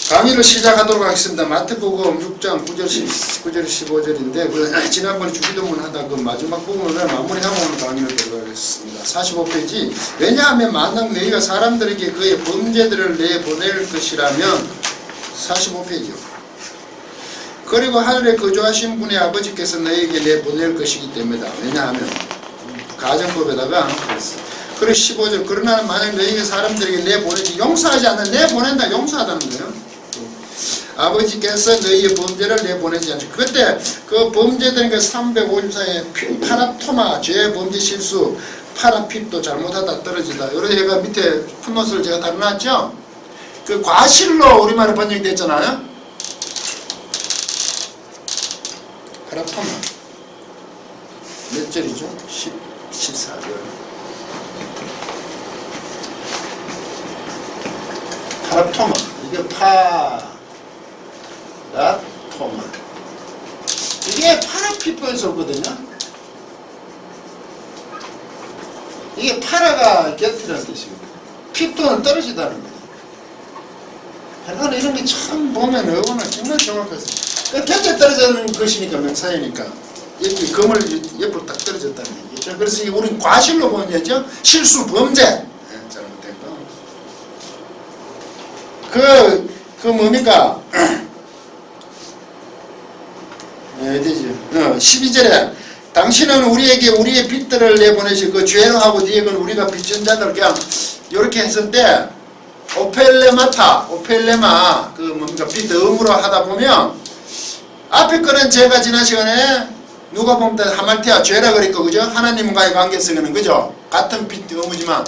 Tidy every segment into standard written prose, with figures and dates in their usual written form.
강의를 시작하도록 하겠습니다. 마태복음 6장 9절 15절인데 지난번에 주기도문 하다 그 마지막 부분을 마무리하고 오늘 강의를 들어가겠습니다. 45페이지. 왜냐하면 만약 너희가 사람들에게 그의 범죄들을 내보낼 것이라면 45페이지요. 그리고 하늘에 거주하신 분의 아버지께서 너희에게 내보낼 것이기 때문이다. 왜냐하면 가정법에다가 그리고 15절. 그러나 만약 너희가 사람들에게 내보내지 용서하지 않는 내보낸다 용서하다는 거예요. 아버지께서 너희의 범죄를 내보내지 않죠. 그때 그 범죄된 그 354의 파라토마 죄 범죄 실수 파라핍도 잘못하다 떨어지다 이런 얘가 밑에 풋노트를 제가 달아놨죠. 그 과실로 우리말에 번역이 됐잖아요. 파라토마 몇 절이죠? 14절. 파라토마 이게 파라토마 이게 파라피퍼에서 오거든요. 이게 파라가 곁이라는 뜻이거든요. 핍도는 떨어지다는 거예요. 하여간 이런 게 참 보면 어원은 정말 정확해서 그 곁에 떨어지는 것이니까 명사이니까 이렇게 금을 옆으로 딱 떨어졌다는 얘기죠. 그래서 우리는 과실로 보는 얘기죠. 실수 범죄 잘못된 거. 그 뭡니까? 어디지? 12절에 당신은 우리에게 우리의 빚들을 내보내시 그 죄하고 니에건 우리가 빚진 자들 그냥 이렇게 했을 때 오펠레마 그 뭡니까 빚 의무로 하다 보면 앞에 거는 제가 지난 시간에 누가 보면 하말티아 죄라 그랬고 그죠? 하나님과의 관계성에는 그죠? 같은 빚 의무지만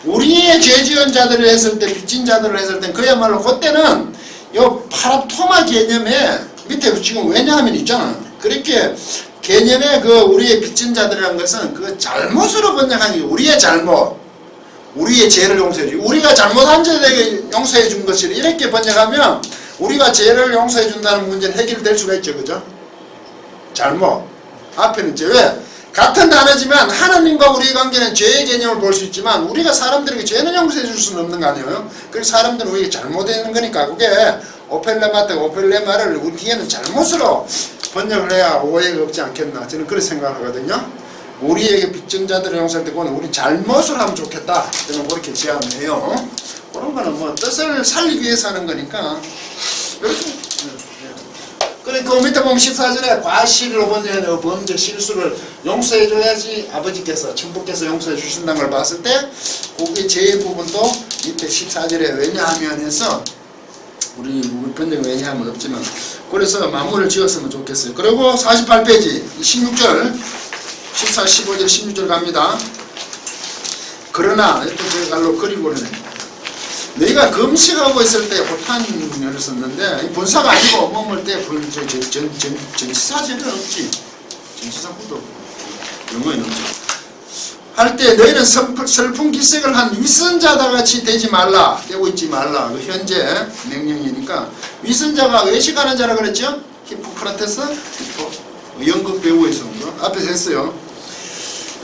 우리의 죄 지은 자들을 했을 때 빚진 자들을 했을 때 그야말로 그때는 요 파라토마 개념에 밑에 지금 왜냐하면 있잖아. 그렇게 개념의 그 우리의 빚진 자들이라는 것은 그 잘못으로 번역한 게 우리의 잘못, 우리의 죄를 용서해 주고 우리가 잘못한 자들에게 용서해 준 것을 이렇게 번역하면 우리가 죄를 용서해 준다는 문제는 해결될 수가 있죠. 그죠? 잘못. 앞에는 죄. 왜? 같은 단어지만 하나님과 우리의 관계는 죄의 개념을 볼 수 있지만 우리가 사람들에게 죄는 용서해 줄 수는 없는 거 아니에요. 그래서 사람들은 우리가 잘못되는 거니까 그게 오펠레마를 우리 뒤에는 잘못으로 번역을 해야 오해가 없지 않겠나 저는 그렇게 생각하거든요. 우리에게 빚진 자들을 용서할 때 그거는 우리 잘못을 하면 좋겠다 저는 그렇게 제안을 해요. 그런 거는 뜻을 살리기 위해서 하는 거니까 이렇게. 그러니까 그 밑에 보면 14절에 과실로 번역하는 범죄 실수를 용서해 줘야지 아버지께서 천부께서 용서해 주신다는 걸 봤을 때 그게 제 부분도 밑에 14절에 왜냐하면 해서 우리 번역은 왜냐하면 없지만 그래서 마무리를 지었으면 좋겠어요. 그리고 48페이지 16절 14, 15절 16절 갑니다. 그러나 또 제가 갈로 그리고 그러네. 너희가 금식하고 있을 때 호탄을 썼는데 본사가 아니고 머물 때 전치사제는 없지. 전치사구도 영어에는 없지. 할 때 너희는 슬픈 기색을 한 위선자다 같이 되지 말라. 되고 있지 말라. 그 현재 명령이니까 위선자가 외식하는 자라 그랬죠? 히포크라테스? 연극 배우에서 온 거. 앞에서 했어요.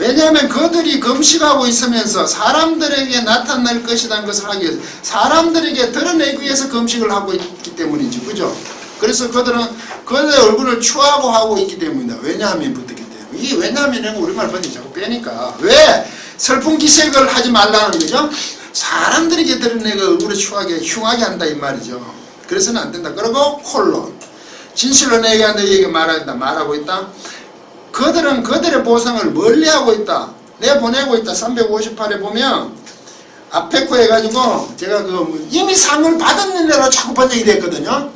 왜냐하면 그들이 금식하고 있으면서 사람들에게 나타날 것이라는 것을 하기 위해서 사람들에게 드러내기 위해서 금식을 하고 있기 때문이지. 그죠? 그래서 그들은 그들의 얼굴을 추하고 하고 있기 때문이다. 왜냐하면 붙었기 때문에. 이 왜냐하면 우리말 번역이 자꾸 빼니까. 왜? 슬픈 기색을 하지 말라는 거죠? 사람들에게 드러내고 얼굴을 추하게 흉하게 한다 이 말이죠. 그래서는 안 된다. 그리고 콜론. 진실로 내게 한다 얘기 말한다. 말하고 있다. 그들은 그들의 보상을 멀리하고 있다. 내보내고 있다. 358에 보면 아페코 해가지고 제가 이미 상을 받은 일로 자꾸 번역이 됐거든요.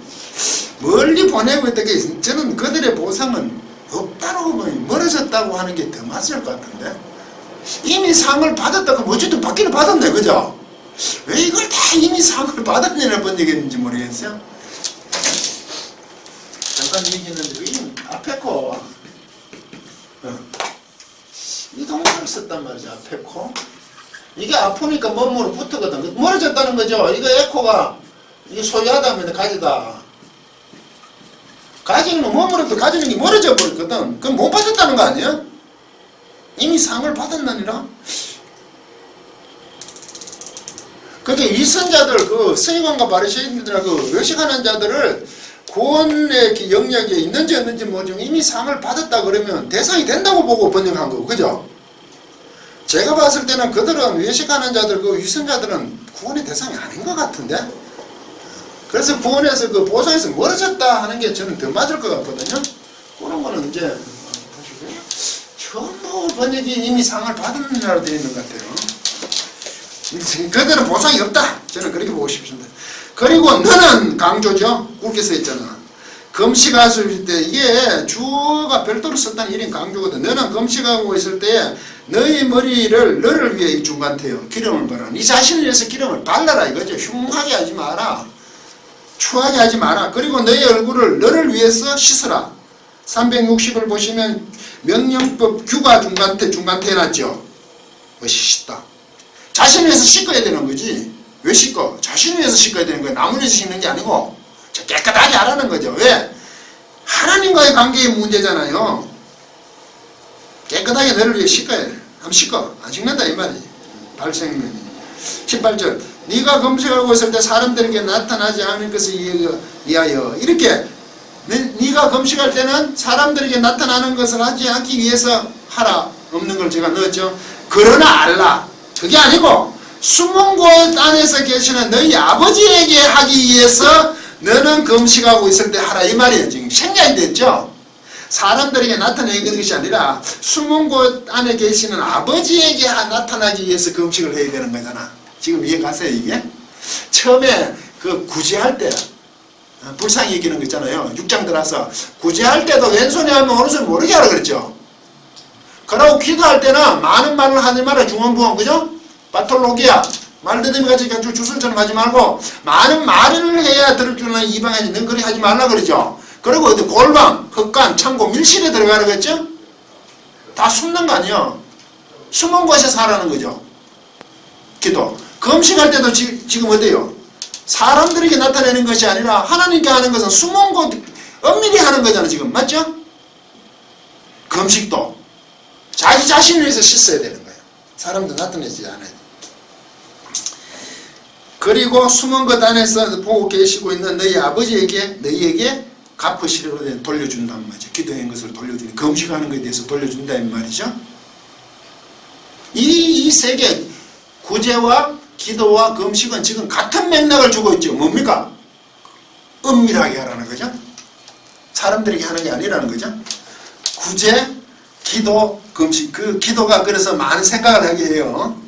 멀리 보내고 있다. 저는 그들의 보상은 없다고 멀어졌다고 하는 게 더 맞을 것 같은데 이미 상을 받았다고 어쨌든 받기는 받았네. 그죠? 왜 이걸 다 이미 상을 받은 일로 번역했는지 모르겠어요. 잠깐 얘기했는데 이 아페코 이 동사를 썼단 말이죠. 아페코. 이게 아프니까 몸으로 붙었거든. 멀어졌다는 거죠. 이거 에코가 이게 소유하다면 가지다. 가지는 몸으로부터 가지는 게 멀어져 버렸거든. 그럼 못 받았다는 거 아니에요? 이미 상을 받았나니라. 그게 위선자들, 그 서기관과 바리새인들하고 외식하는 자들을 구원의 영역에 있는지 없는지 모르지만 이미 상을 받았다 그러면 대상이 된다고 보고 번역한 거고, 그죠? 제가 봤을 때는 그들은 외식하는 자들, 그 위선자들은 구원의 대상이 아닌 것 같은데? 그래서 구원에서 그 보상에서 멀어졌다 하는 게 저는 더 맞을 것 같거든요? 그런 거는 이제, 전부 번역이 이미 상을 받은 나라로 되어 있는 것 같아요. 그들은 보상이 없다. 저는 그렇게 보고 싶습니다. 그리고 너는 강조죠. 굵게 써 있잖아. 금식하실 때 이게 주어가 별도로 썼다는 일인 강조거든. 너는 금식하고 있을 때 너희 머리를 너를 위해 이 중간태요. 기름을 바라. 네 자신을 위해서 기름을 발라라 이거죠. 흉하게 하지 마라. 추하게 하지 마라. 그리고 너희 얼굴을 너를 위해서 씻으라. 360을 보시면 명령법 규가 중간태 해놨죠. 씻다. 자신을 위해서 씻어야 되는 거지. 왜 씻어? 자신을 위해서 씻어야 되는 거야. 남을 위해서 씻는 게 아니고 깨끗하게 하라는 거죠. 왜? 하나님과의 관계의 문제잖아요. 깨끗하게 너를 위해 씻어야 돼. 한번 씻어. 안 씻는다 이 말이지. 발생면 18절 네가 금식하고 있을 때 사람들에게 나타나지 않을 것을 위하여 이렇게 네가 금식할 때는 사람들에게 나타나는 것을 하지 않기 위해서 하라. 없는 걸 제가 넣었죠. 그러나 알라. 그게 아니고 숨은 곳 안에서 계시는 너희 아버지에게 하기 위해서 너는 금식하고 있을 때 하라 이 말이에요. 지금 생략이 됐죠. 사람들에게 나타내는 것이 아니라 숨은 곳 안에 계시는 아버지에게 나타나기 위해서 금식을 해야 되는 거잖아. 지금 이해가세요 이게? 처음에 그 구제할 때 불쌍히 얘기하는 거 있잖아요. 6장 들어서 구제할 때도 왼손에 하면 오른손 모르게 하라 그랬죠. 그러고 기도할 때는 많은 말을 하지 마라. 중언부언 그죠? 바톨로기야. 말대듬이 같이 가지고 주술처럼 하지 말고 많은 말을 해야 들을 줄 아는 이방인이 넌 그리 하지 말라 그러죠. 그리고 어디 골방, 흑간, 창고, 밀실에 들어가라 그랬죠? 다 숨는 거 아니에요. 숨은 곳에서 하라는 거죠. 기도. 금식할 때도 지금 어때요? 사람들에게 나타내는 것이 아니라 하나님께 하는 것은 숨은 곳 엄밀히 하는 거잖아 지금. 맞죠? 금식도 자기 자신을 위해서 씻어야 되는 거예요. 사람들 나타내지 않아야 돼. 그리고 숨은 것 안에서 보고 계시고 있는 너희 아버지에게 너희에게 갚으시려고 돌려준다는 말이죠. 기도한 것을 돌려주니 금식하는 것에 대해서 돌려준다는 말이죠. 이 세 개 구제와 기도와 금식은 지금 같은 맥락을 주고 있죠. 뭡니까? 은밀하게 하라는 거죠. 사람들에게 하는 게 아니라는 거죠. 구제, 기도, 금식. 그 기도가 그래서 많은 생각을 하게 해요.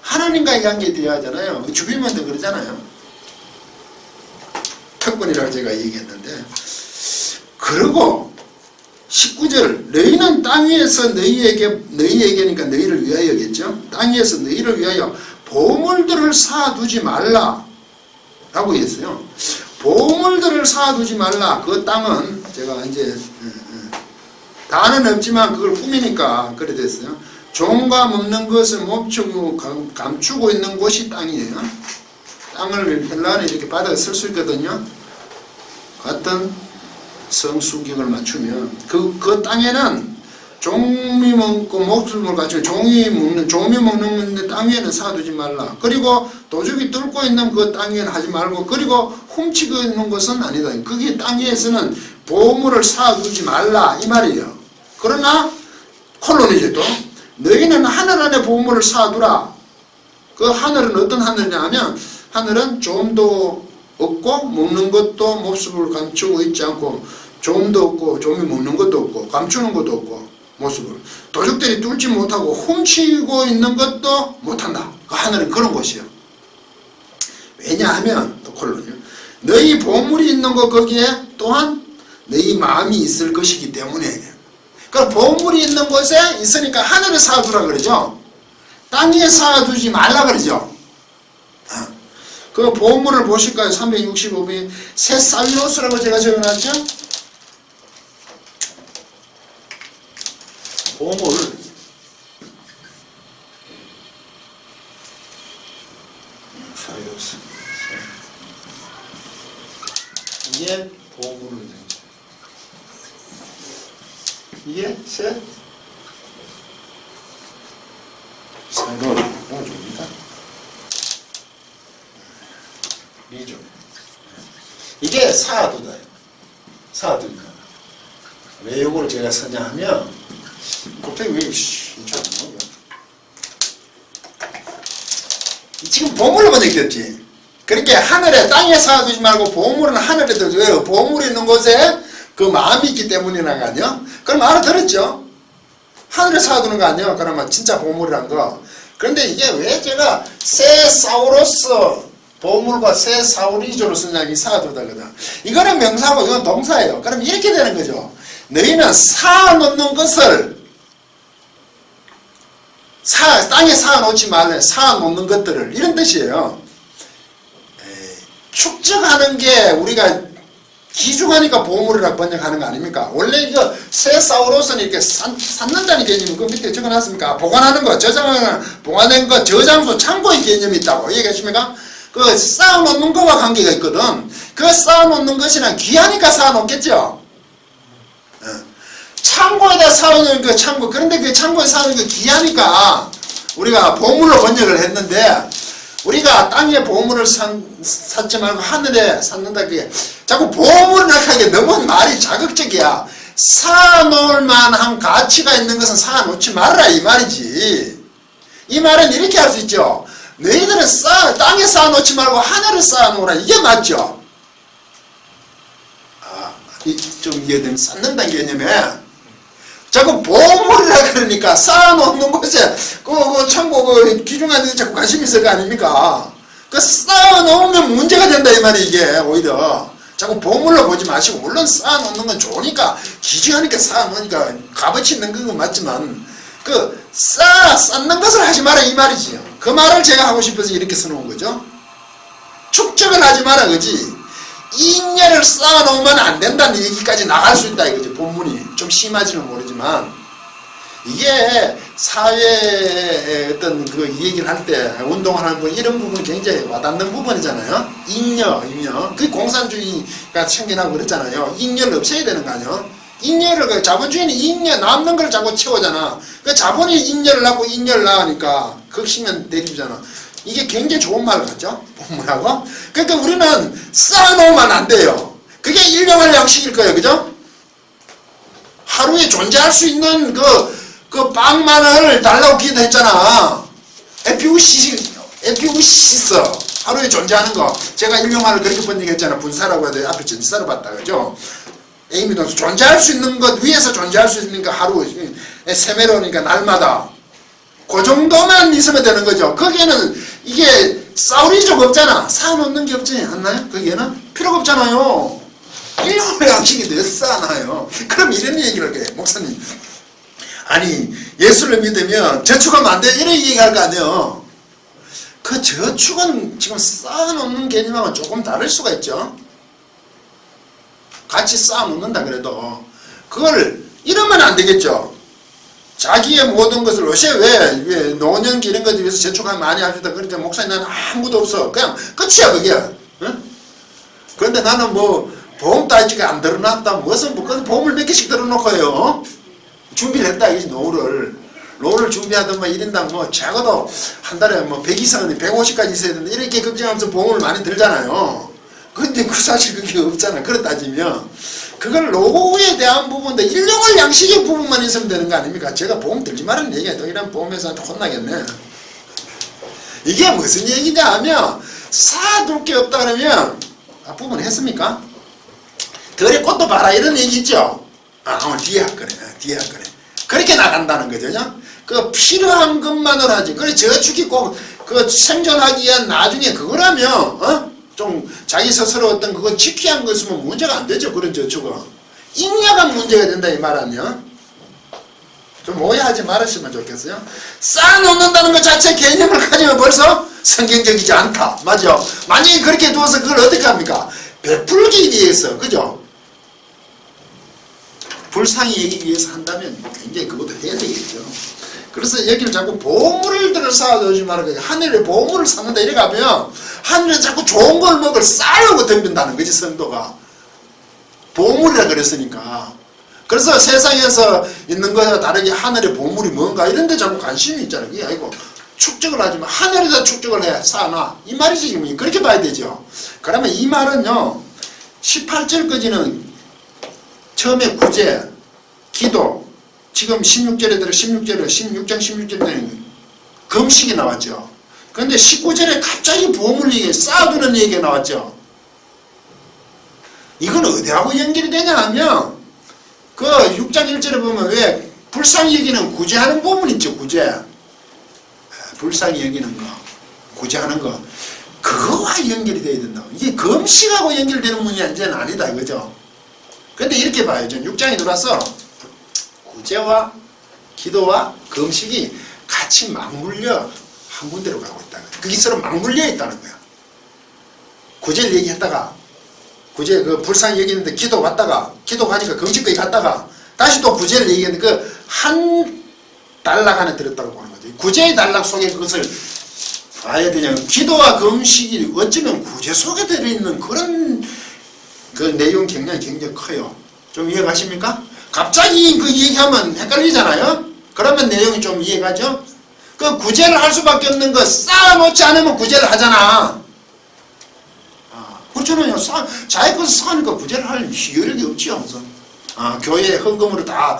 하나님과의 관계에 대해야 하잖아요. 주변만도 그러잖아요. 특권이라고 제가 얘기했는데. 그리고 19절 너희는 땅 위에서 너희에게니까 너희를 위하여겠죠. 땅 위에서 너희를 위하여 보물들을 쌓아두지 말라 라고 했어요. 보물들을 쌓아두지 말라. 그 땅은 제가 이제 다는 없지만 그걸 꾸미니까 그래 됐어요. 종과 먹는 것을 멈추고 감추고 있는 곳이 땅이에요. 땅을 헬라어는 이렇게 바닥에 쓸 수 있거든요. 같은 성수격을 맞추면 그 땅에는 종이 먹고 목숨을 갖추고 종이 먹는 땅 위에는 쌓아두지 말라. 그리고 도둑이 뚫고 있는 그 땅 위에는 하지 말고 그리고 훔치고 있는 것은 아니다. 거기 땅 위에서는 보물을 쌓아두지 말라 이 말이에요. 그러나 콜론이죠 또 너희는 하늘 안에 보물을 쌓아두라. 그 하늘은 어떤 하늘이냐 하면 하늘은 좀도 없고 먹는 것도 모습을 감추고 있지 않고 좀도 없고 좀이 먹는 것도 없고 감추는 것도 없고 모습을 도둑들이 뚫지 못하고 훔치고 있는 것도 못한다. 그 하늘은 그런 곳이에요. 왜냐하면 또 콜론이요. 너희 보물이 있는 것 거기에 또한 너희 마음이 있을 것이기 때문에 그 보물이 있는 곳에 있으니까 하늘에 쌓아두라 그러죠. 땅 위에 쌓아두지 말라 그러죠. 그 보물을 보실까요? 365번 세살로스라고 제가 적어놨죠. 보물 살로스 이게 보물을 이게 세 살로스 줍니다. 미죠. 이게 사두다예요. 사두니까. 왜 요거를 제가 쓰냐 하면, 갑자기 왜, 지금 보물로 번역했지. 그러니까 하늘에, 땅에 쌓아두지 말고 보물은 하늘에 둬줘요. 보물이 있는 곳에 그 마음이 있기 때문이라는 거 아니요? 그럼 알아들었죠? 하늘에 쌓아두는 거 아니에요? 그러면 진짜 보물이란 거. 그런데 이게 왜 제가 세사우로스 보물과 세사우리조로 쓰냐면 쌓아두다거든. 이거는 명사고 이건 동사예요. 그럼 이렇게 되는 거죠. 너희는 쌓아놓는 것을 땅에 쌓아놓지 말래. 쌓아놓는 것들을 이런 뜻이에요. 축적하는 게 우리가 기중하니까 보물이라고 번역하는 거 아닙니까? 원래 이거 세사우로스는 이렇게 쌓는다는 개념이 그 밑에 적어놨습니까? 보관하는 거, 보관된 거, 저장소, 창고의 개념이 있다고 얘기하십니까? 그 쌓아놓는 거와 관계가 있거든. 그 쌓아놓는 것이란 귀하니까 쌓아놓겠죠? 창고에다 쌓아놓는 그 창고, 그런데 그 창고에 쌓아놓는 게 귀하니까 우리가 보물로 번역을 했는데, 우리가 땅에 보물을 쌓지 말고 하늘에 쌓는다. 그게 자꾸 보물을 하게 너무 말이 자극적이야. 쌓아놓을 만한 가치가 있는 것은 쌓아놓지 말라 이 말이지. 이 말은 이렇게 할 수 있죠. 너희들은 땅에 쌓아놓지 말고 하늘에 쌓아놓으라. 이게 맞죠? 좀 이해되면 쌓는다는 개념에 자꾸 보물이라 그러니까 쌓아놓는 곳에 그 창고 그 귀중한 데 자꾸 관심 있을 거 아닙니까? 그 쌓아놓으면 문제가 된다 이 말이. 이게 오히려 자꾸 보물로 보지 마시고, 물론 쌓아놓는 건 좋으니까 귀중하니까 쌓아놓으니까 값어치 있는 건 맞지만 그 쌓는 것을 하지 마라 이 말이지요. 그 말을 제가 하고 싶어서 이렇게 써놓은 거죠. 축적을 하지 마라 그지. 인연을 쌓아놓으면 안 된다는 얘기까지 나갈 수 있다 이거지. 본문이 좀 심하지는 모르지만 이게 사회의 어떤 그 얘기를 할 때 운동을 하는 분 이런 부분이 굉장히 와닿는 부분이잖아요. 인연 그게 공산주의가 생겨나고 그랬잖아요. 인연을 없애야 되는 거 아니에요. 인연을 자본주의는 인연 남는 걸 자꾸 채우잖아. 그 자본이 인연을 낳고 인연을 낳으니까 극심한 대립이잖아. 이게 굉장히 좋은 말 같죠? 뭐라고? 그러니까 우리는 쌓아놓으면 안 돼요. 그게 일용할 양식일 거예요. 그죠? 하루에 존재할 수 있는 그 빵만을 달라고 기도했잖아. 에피우시스. 하루에 존재하는 거. 제가 일용할을 그렇게 번역했잖아. 분사라고 해도 앞에 전치사로 봤다. 그죠? 에이미도 존재할 수 있는 것, 위에서 존재할 수 있는 거 하루, 세메로니까 날마다. 그 정도만 있으면 되는 거죠. 거기에는 이게 싸우리적 없잖아. 쌓아놓는 게 없지 않나요? 거기에는 필요가 없잖아요. 일용할 양식이 몇 쌓아놔요. 그럼 이런 얘기를 해. 목사님, 아니 예수를 믿으면 저축하면 안 돼 이런 얘기할 거 아니에요. 그 저축은 지금 쌓아놓는 개념하고는 조금 다를 수가 있죠. 같이 쌓아놓는다 그래도 그걸 이러면 안 되겠죠. 자기의 모든 것을 요새 왜 노년기 이런 것에 위해서 저축하면 많이 하시다. 그러니까 목사님 나는 아무것도 없어. 그냥 끝이야 그게. 응? 그런데 나는 뭐 보험 따지가 안 들어놨다. 무슨 뭐 보험을 몇 개씩 들어놓고요. 준비를 했다 이지. 노를 준비하던 뭐 1인당 뭐 적어도 한 달에 뭐 100 이상은 150까지 있어야 되는데 이렇게 걱정하면서 보험을 많이 들잖아요. 근데 그 사실 그게 없잖아. 그렇 따지면 그걸 노후에 대한 부분인데 일용할 양식의 부분만 있으면 되는 거 아닙니까? 제가 보험 들지 말라는 얘기야. 또 이런 보험회사한테 혼나겠네. 이게 무슨 얘기냐 하면 쌓아둘 게 없다 그러면 앞부분 했습니까? 덜의 꽃도 봐라 이런 얘기 있죠? 오늘 뒤에 할 거네. 뒤에 할 거네. 그렇게 나간다는 거죠. 그 필요한 것만으로 하지. 그래 저축이 꼭 그 생존하기 위한 나중에 그거라면 좀 자기 스스로 어떤 그거 지키한 거 있으면 문제가 안 되죠. 그런 저축은. 잉여가 문제가 된다 이 말 아니야? 좀 오해하지 말았으면 좋겠어요. 쌓아놓는다는 것 자체 개념을 가지면 벌써 성경적이지 않다. 맞죠? 만약에 그렇게 두어서 그걸 어떻게 합니까? 베풀기 위해서. 그죠? 불쌍히 여기기 위해서 한다면 굉장히 그것도 해야 되겠죠. 그래서 여기를 자꾸 보물들을 쌓아두지 말고 하늘에 보물을 쌓는다 이래 가면 하늘에 자꾸 좋은 걸 먹을 쌓으려고 덤빈다는 거지 성도가. 보물이라 그랬으니까. 그래서 세상에서 있는 것과 다르게 하늘에 보물이 뭔가 이런 데 자꾸 관심이 있잖아요. 그게 아니고 축적을 하지만 하늘에다 축적을 해 쌓아놔 이 말이지 지금 그렇게 봐야 되죠. 그러면 이 말은요 18절까지는 처음에 구제 기도 지금 16절에 들어 16장 16절에는 금식이 나왔죠. 그런데 19절에 갑자기 보물 얘기 쌓아두는 얘기가 나왔죠. 이건 어디하고 연결이 되냐 하면 그 6장 1절에 보면 왜 불쌍히 여기는 구제하는 부분 있죠. 구제 불쌍히 여기는 거 구제하는 거 그거와 연결이 돼야 된다고. 이게 금식하고 연결되는 문제는 아니다 이거죠. 근데 이렇게 봐요. 전 6장에 들어와서 구제와 기도와 금식이 같이 맞물려 한 군데로 가고 있다. 그게 서로 맞물려 있다는 거야. 구제를 얘기했다가 구제 그 불쌍히 여기는데 기도 갔다가 기도 가니까 금식까지 갔다가 다시 또 구제를 얘기했는데 그 한 단락 안에 들었다고 보는 거죠. 구제의 단락 속에 그것을 봐야 되냐. 기도와 금식이 어쩌면 구제 속에 들어있는 그런 그 내용 굉장히 커요. 좀 이해가십니까? 갑자기 그 얘기하면 헷갈리잖아요. 그러면 내용이 좀 이해가죠? 그 구제를 할 수밖에 없는 거 쌓아놓지 않으면 구제를 하잖아. 그렇잖아요. 자기 것을 쌓으니까 구제를 할 여력이 없지요. 교회 헌금으로 다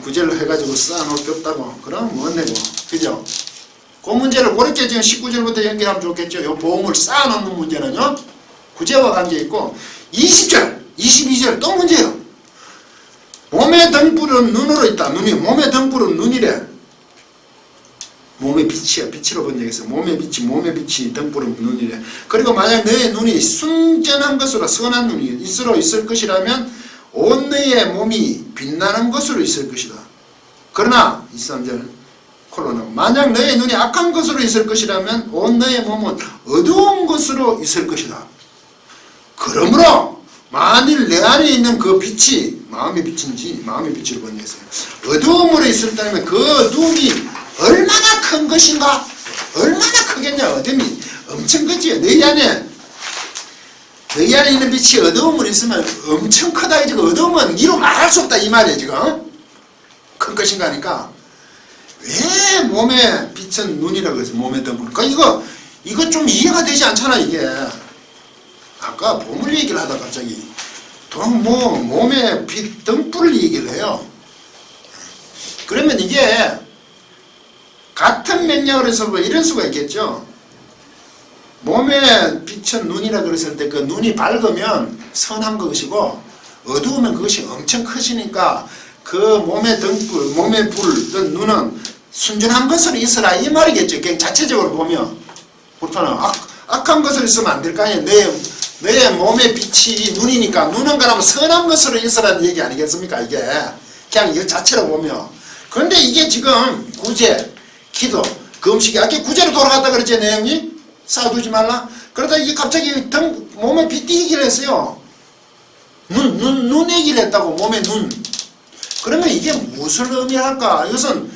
구제를 해가지고 쌓아놓을 게 없다고. 그럼 뭔데고. 그죠? 그 문제를 그렇게 지금 19절부터 연결하면 좋겠죠. 요 보험을 쌓아놓는 문제는요. 구제와 관계있고 20절, 22절 또 문제예요. 몸의 등불은 눈으로 있다. 눈이 몸의 등불은 눈이래. 몸의 빛이야. 빛으로 번역해서 몸의 빛이 등불은 눈이래. 그리고 만약 너의 눈이 순전한 것으로 선한 눈이 있을 것이라면 온 너의 몸이 빛나는 것으로 있을 것이다. 그러나 23절 콜로는 만약 너의 눈이 악한 것으로 있을 것이라면 온 너의 몸은 어두운 것으로 있을 것이다. 그러므로 만일 내 안에 있는 그 빛이 마음의 빛인지 마음의 빛을 번역했어요. 어두움으로 있을 때면 그 어두움이 얼마나 큰 것인가? 얼마나 크겠냐? 어둠이 엄청 크지요. 너희 안에 있는 빛이 어두움으로 있으면 엄청 크다. 지금 어두움은 이로 말할 수 없다 이 말이에요. 지금 큰 것인가 하니까 왜 몸의 빛은 눈이라고 해서 몸의 등불. 그러니까 이거 좀 이해가 되지 않잖아 이게. 아까 보물 얘기를 하다 갑자기 몸의 빛 등불을 얘기를 해요. 그러면 이게 같은 맥락을 해서 뭐 이럴 수가 있겠죠. 몸의 빛은 눈이라 그랬을 때 그 눈이 밝으면 선한 것이고 어두우면 그것이 엄청 크시니까 그 몸의 등불, 몸의 불, 그 눈은 순전한 것으로 있어라 이 말이겠죠. 그냥 자체적으로 보면 그렇잖아. 악한 것으로 있으면 안 될 거 아니에요. 내 몸의 빛이 눈이니까 눈은 그러면 선한 것으로 있어라는 얘기 아니겠습니까? 이게 그냥 이 자체로 보면. 그런데 이게 지금 구제, 기도, 금식이 아까 구제로 돌아갔다 그랬지 내용이? 쌓아두지 말라. 그러다 이게 갑자기 몸에 빛 얘기를 했어요. 눈 얘기를 했다고. 몸의 눈. 그러면 이게 무엇을 의미할까? 이것은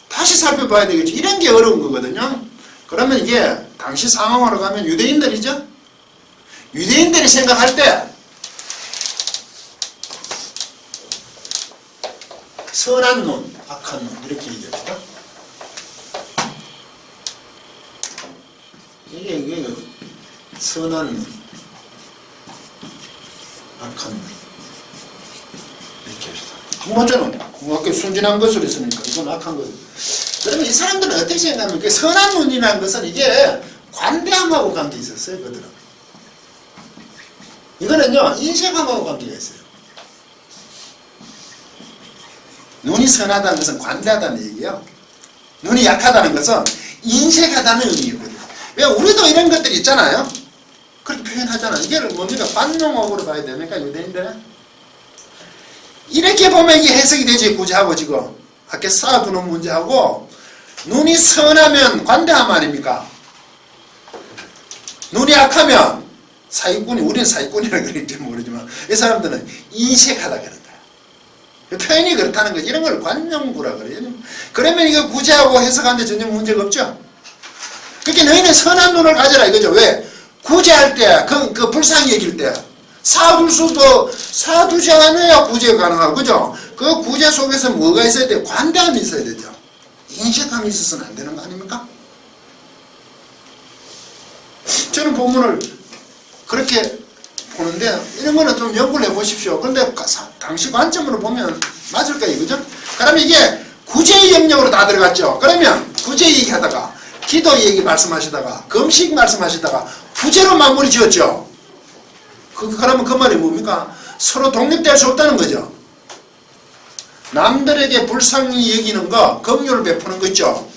다시 살펴봐야 되겠지. 이런 게 어려운 거거든요. 그러면 이게 당시 상황으로 가면 유대인들이죠. 유대인들이 생각할 때 선한 눈, 악한 눈 이렇게 얘기합니다. 이게 선한 눈, 악한 눈 이렇게 합시다. 맞잖아. 아까 순진한 것으로 있으니까 이건 악한 것. 그러면 이 사람들은 어떻게 생각하면 그 선한 눈이라는 것은 이게 관대함하고 관계 있었어요. 그들은. 이거는요 인색함하고 관계가 있어요. 눈이 선하다는 것은 관대하다는 얘기예요. 눈이 약하다는 것은 인색하다는 의미거든요. 왜 우리도 이런 것들이 있잖아요. 그렇게 표현하잖아요. 이게 뭡니까? 반용어로 봐야 됩니까? 유대인들은? 이렇게 보면 이게 해석이 되지. 구제하고 지금 아까 쌓아두는 문제하고 눈이 선하면 관대함 아닙니까? 눈이 약하면 사기꾼이, 우리는 사기꾼이라고 그럴지 모르지만 이 사람들은 인색하다 그런다. 표현이 그렇다는 거지. 이런 걸 관용구라 그래요. 그러면 이거 구제하고 해석하는데 전혀 문제가 없죠. 그렇게 너희는 선한 눈을 가져라 이거죠. 왜? 구제할 때, 그 불쌍히 여길 때 쌓아둘 수도 쌓아두지 않아야 구제가 가능하고 그죠? 그 구제 속에서 뭐가 있어야 돼요? 관대함이 있어야 되죠. 인색함이 있어서는 안 되는 거 아닙니까? 저는 본문을 그렇게 보는데 이런 거는 좀 연구를 해보십시오. 그런데 당시 관점으로 보면 맞을까요? 그죠? 그러면 이게 구제의 영역으로 다 들어갔죠. 그러면 구제 얘기하다가 기도 얘기 말씀하시다가 금식 말씀하시다가 구제로 마무리 지었죠. 그러면 그 말이 뭡니까? 서로 독립될 수 없다는 거죠. 남들에게 불쌍히 여기는 거, 긍휼을 베푸는 거 있죠.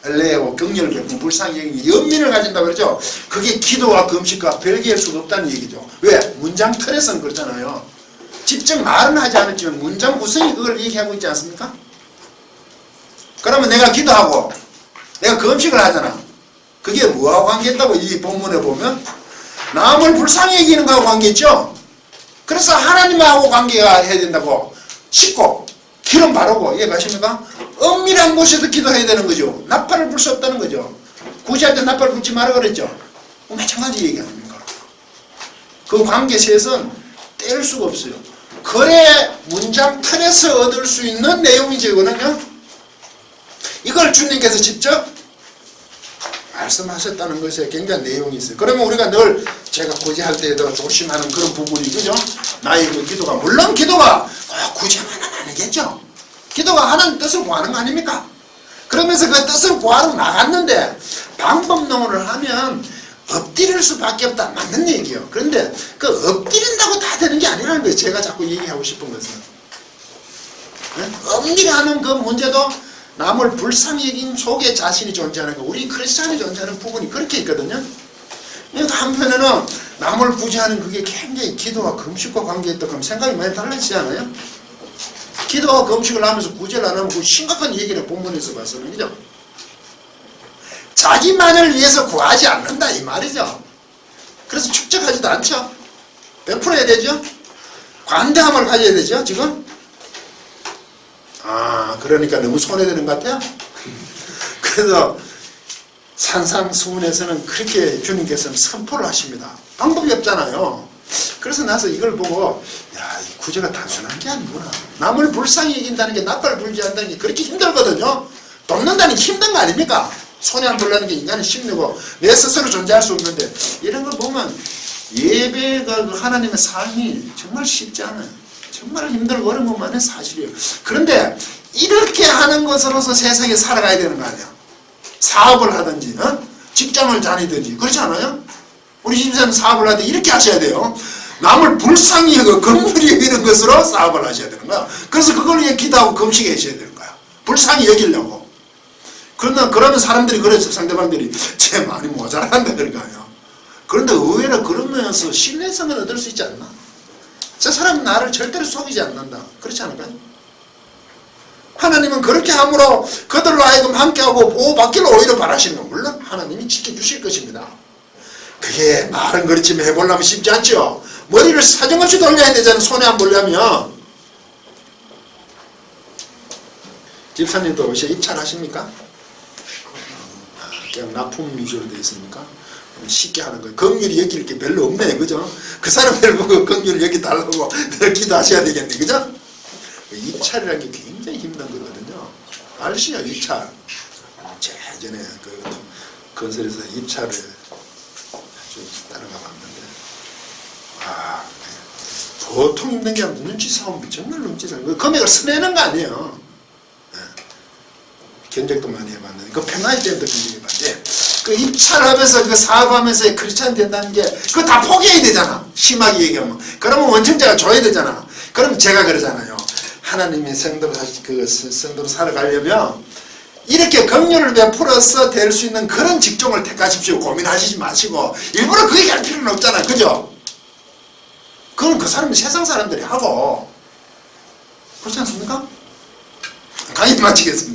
엘레오, 긍휼을 베푸는 불쌍히 여기는 연민을 가진다고 그러죠. 그게 기도와 금식과 별개일 수가 없다는 얘기죠. 왜? 문장 틀에서는 그렇잖아요. 직접 말은 하지 않았지만 문장 구성이 그걸 얘기하고 있지 않습니까? 그러면 내가 기도하고 내가 금식을 하잖아. 그게 뭐하고 관계있다고 이 본문에 보면 남을 불쌍히 여기는 거하고 관계있죠. 그래서 하나님하고 관계가 해야 된다고 씻고 기름 바르고 이해가십니까? 은밀한 곳에서 기도해야 되는 거죠. 나팔을 불 수 없다는 거죠. 구제할 때 나팔 불지 마라 그랬죠. 마찬가지 얘기 아닙니까? 그 관계에서는 뗄 수가 없어요. 그래 문장 틀에서 얻을 수 있는 내용이죠. 이거는요. 이걸 주님께서 직접 말씀하셨다는 것에 굉장히 내용이 있어요. 그러면 우리가 늘 제가 구제할 때도 조심하는 그런 부분이 그죠? 나의 그 기도가 물론 기도가 구제만은 아니겠죠. 기도가 하나님 뜻을 구하는 거 아닙니까? 그러면서 그 뜻을 구하러 나갔는데 방법론을 하면 엎드릴 수밖에 없다. 맞는 얘기예요. 그런데 그 엎드린다고 다 되는 게 아니라는 거예요. 제가 자꾸 얘기하고 싶은 것은. 엄밀하는 그 문제도 남을 불쌍히 여긴 속에 자신이 존재하는 거. 우리 크리스찬이 존재하는 부분이 그렇게 있거든요. 그러니까 한편에는 남을 구제하는 그게 굉장히 기도와 금식과 관계있다 그럼 생각이 많이 달라지지 않아요? 기도와 금식을 하면서 구제를 안 하면 그 심각한 얘기를 본문에서 봐서는 그죠? 자기만을 위해서 구하지 않는다 이 말이죠. 그래서 축적하지도 않죠. 베풀어야 되죠. 관대함을 가져야 되죠. 지금 그러니까 너무 손해되는 것 같아요. 그래서 산상수훈에서는 그렇게 주님께서는 선포를 하십니다. 방법이 없잖아요. 그래서 나서 이걸 보고 야, 이 구제가 단순한 게 아니구나. 남을 불쌍히 여긴다는 게 나팔 불지 않는다는 게 그렇게 힘들거든요. 돕는다는 게 힘든 거 아닙니까? 손에 안 불라는 게 인간은 힘들고 내 스스로 존재할 수 없는데 이런 걸 보면 예배가 하나님의 삶이 정말 쉽지 않아요. 정말 힘들고 어려운 것만은 사실이에요. 그런데 이렇게 하는 것으로서 세상에 살아가야 되는 거 아니야. 사업을 하든지 직장을 다니든지 그렇지 않아요? 우리 집사는 사업을 하든지 이렇게 하셔야 돼요. 남을 불쌍히 여기고 긍휼히 여기는 것으로 사업을 하셔야 되는 거야. 그래서 그걸 위해 기도하고 금식하셔야 되는 거야. 불쌍히 여기려고. 그러면 사람들이 그래서 상대방들이 쟤 많이 모자란다 그런 거 아니야. 그런데 의외로 그러면서 신뢰성을 얻을 수 있지 않나? 저 사람은 나를 절대로 속이지 않는다. 그렇지 않을까요? 하나님은 그렇게 함으로 그들로 하여금 함께하고 보호받기를 오히려 바라시는 건 물론 하나님이 지켜주실 것입니다. 그게 말은 그렇지만 해보려면 쉽지 않죠. 머리를 사정없이 돌려야 되잖아요. 손에 안 보려면. 집사님도 혹시 입찰하십니까? 그냥 납품 위주로 되어 있습니까? 쉽게 하는 거예요. 긍휼히 여길 게 별로 없네. 그죠? 그 사람들 보고 긍휼히 여기 달라고 기도하셔야 되겠네. 그죠? 입찰이라는 게 굉장히 힘든 거거든요. 알시죠? 입찰. 예전에 그 건설에서 입찰을 좀 따라가 봤는데 보통 힘든 게 아니라 눈치 싸움 정말 눈치 싸움. 금액을 써내는 거 아니에요. 견적도 많이 해봤는데 그 페나이 때부터 견적해봤는데 그 입찰하면서 그 사업하면서 크리스찬 된다는 게 그거 다 포기해야 되잖아. 심하게 얘기하면. 그러면 원청자가 줘야 되잖아. 그럼 제가 그러잖아요. 하나님의 성도로 살아가려면 이렇게 긍휼을 베풀어서 될 수 있는 그런 직종을 택하십시오. 고민하시지 마시고 일부러 그렇게 할 필요는 없잖아. 그죠? 그건 그 사람이 세상 사람들이 하고 그렇지 않습니까? 강의 마치겠습니다.